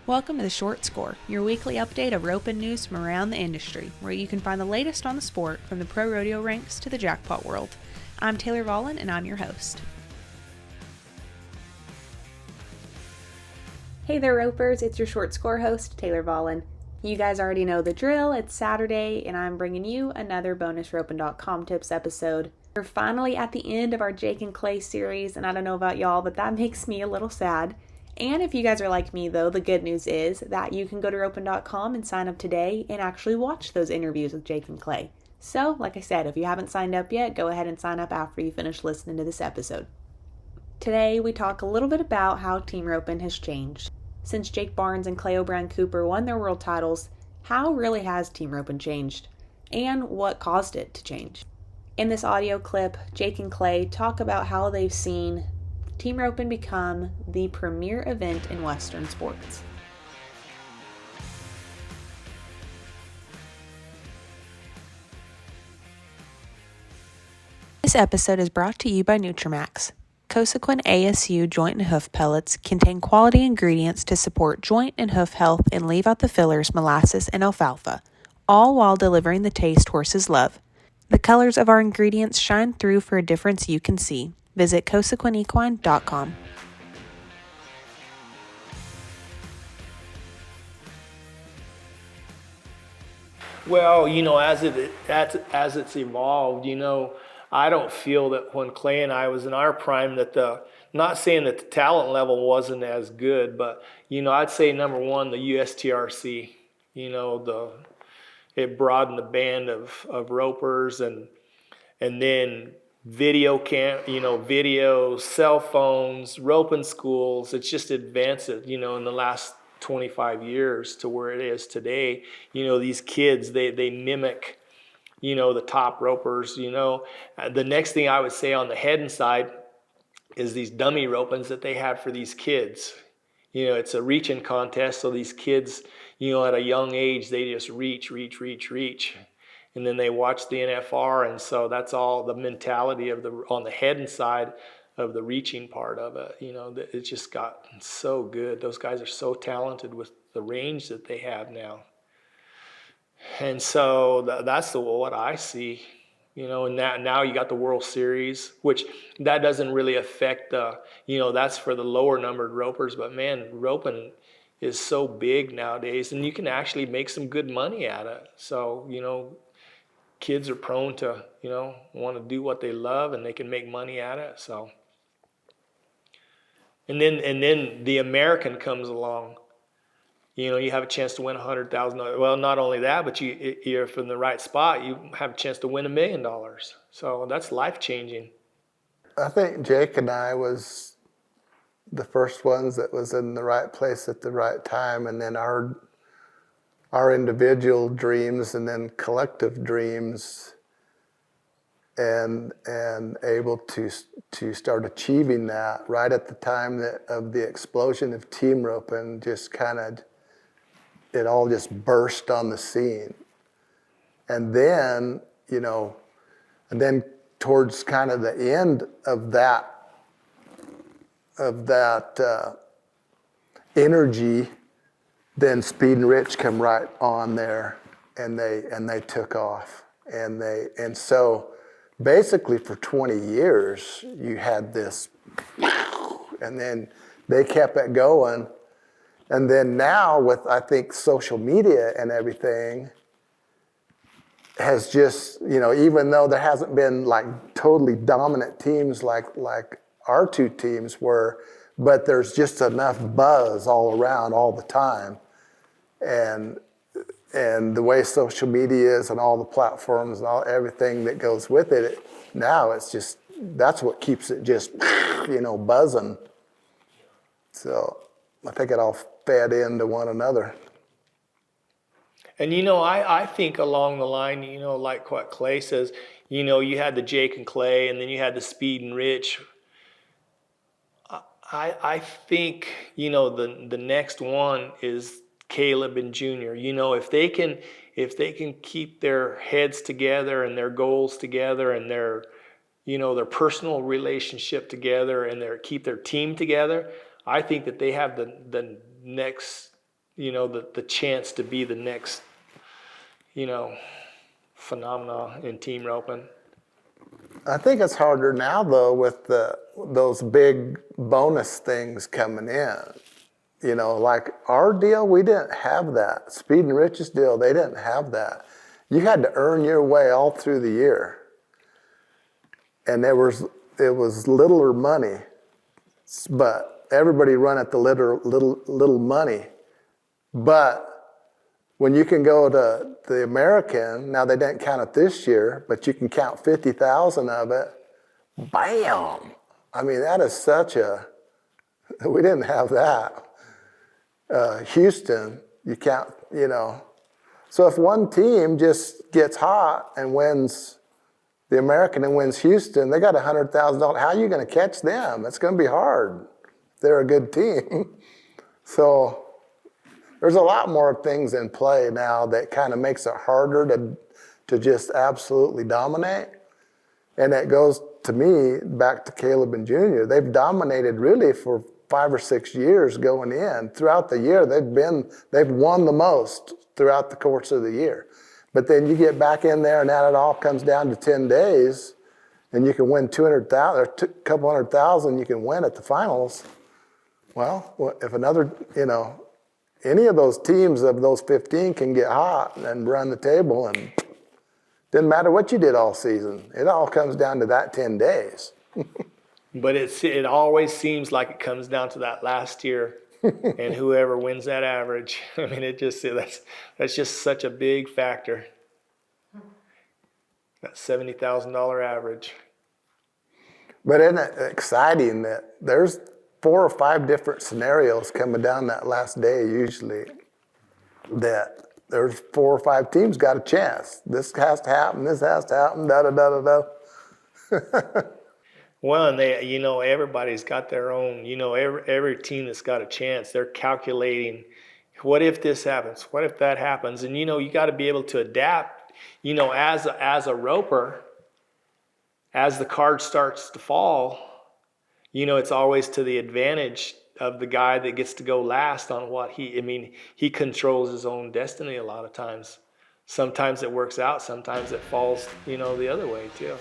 Welcome to The Short Score, your weekly update of roping news from around the industry, where you can find the latest on the sport from the pro rodeo ranks to the jackpot world. I'm Taylor Vollen, and I'm your host. Hey there, ropers, it's your Short Score host, Taylor Vollen. You guys already know the drill. It's Saturday, and I'm bringing you another bonus roping.com tips episode. We're finally at the end of our Jake and Clay series, and I don't know about y'all, but that makes me a little sad. And if you guys are like me, though, the good news is that you can go to roping.com and sign up today and actually watch those interviews with Jake and Clay. So, like I said, if you haven't signed up yet, go ahead and sign up after you finish listening to this episode. Today, we talk a little bit about how team roping has changed. Since Jake Barnes and Clay O'Brien Cooper won their world titles, how really has team roping changed? And what caused it to change? In this audio clip, Jake and Clay talk about how they've seen team roping become the premier event in Western sports. This episode is brought to you by Nutramax. Cosequin ASU joint and hoof pellets contain quality ingredients to support joint and hoof health and leave out the fillers, molasses, and alfalfa, all while delivering the taste horses love. The colors of our ingredients shine through for a difference you can see. Visit CosequinEquine.com. Well, as it's evolved, I don't feel that when Clay and I was in our prime not saying that the talent level wasn't as good, but I'd say number one, the USTRC, it broadened the band of ropers and then video, cell phones, roping schools. It's just advanced it, in the last 25 years to where it is today. These kids, they mimic, the top ropers. The next thing I would say on the heading side is these dummy ropings that they have for these kids. It's a reaching contest, so these kids, at a young age, they just reach. And then they watch the NFR, and so that's all the mentality on the heading side of the reaching part of it. It just got so good. Those guys are so talented with the range that they have now. And so that's what I see. And now you got the World Series, which that doesn't really affect that's for the lower numbered ropers. But man, roping is so big nowadays, and you can actually make some good money at it. So, kids are prone to, want to do what they love, and they can make money at it. So, and then the American comes along. You have a chance to win $100,000. Well, not only that, but you're from the right spot, you have a chance to win $1 million. So that's life changing. I think Jake and I was the first ones that was in the right place at the right time, and then our individual dreams and then collective dreams, and able to start achieving that right at the time of the explosion of team roping. Just kind of, it all just burst on the scene. And then, towards kind of the end of that energy, then Speed and Rich come right on there, and they took off, and so basically for 20 years you had this, and then they kept it going, and then now with, I think, social media and everything has just, even though there hasn't been like totally dominant teams like our two teams were, but there's just enough buzz all around all the time. And the way social media is and all the platforms and everything that goes with it, now it's just, that's what keeps it just, buzzing. So I think it all fed into one another. And I think along the line, like what Clay says, you had the Jake and Clay, and then you had the Speed and Rich. I think, the next one is Caleb and Junior. If they can keep their heads together and their goals together and their personal relationship together and keep their team together, I think that they have the next the chance to be the next, phenomena in team roping. I think it's harder now though with those big bonus things coming in. Like our deal, we didn't have that. Speed and Rich's deal, they didn't have that. You had to earn your way all through the year. And it was littler money, but everybody run at the little money. But when you can go to the American, now they didn't count it this year, but you can count 50,000 of it, bam! I mean, that is we didn't have that. Houston, you count, So if one team just gets hot and wins the American and wins Houston, they got $100,000. How are you going to catch them? It's going to be hard. They're a good team. So there's a lot more things in play now that kind of makes it harder to just absolutely dominate. And it goes, to me, back to Caleb and Junior. They've dominated really for 5 or 6 years going in. Throughout the year, they've won the most throughout the course of the year. But then you get back in there and now it all comes down to 10 days and you can win 200,000 or a couple $100,000 you can win at the finals. Well, if another, any of those teams of those 15 can get hot and run the table, and didn't matter what you did all season. It all comes down to that 10 days. But it always seems like it comes down to that last year and whoever wins that average. I mean, that's just such a big factor. That $70,000 average. But isn't it exciting that there's 4 or 5 different scenarios coming down that last day usually, that there's 4 or 5 teams got a chance. This has to happen, this has to happen, da-da-da-da-da. Well, and everybody's got their own, every team that's got a chance, they're calculating, what if this happens? What if that happens? And, you got to be able to adapt, as a roper, as the card starts to fall, it's always to the advantage of the guy that gets to go last on what he controls his own destiny a lot of times. Sometimes it works out, sometimes it falls, the other way too.